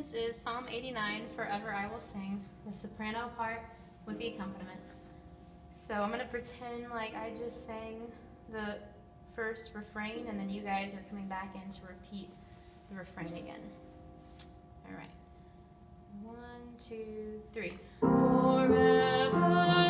This is Psalm 89, Forever I Will Sing, the soprano part with the accompaniment. So I'm going to pretend like I just sang the first refrain, and then you guys are coming back in to repeat the refrain again. All right. 1, 2, 3. Forever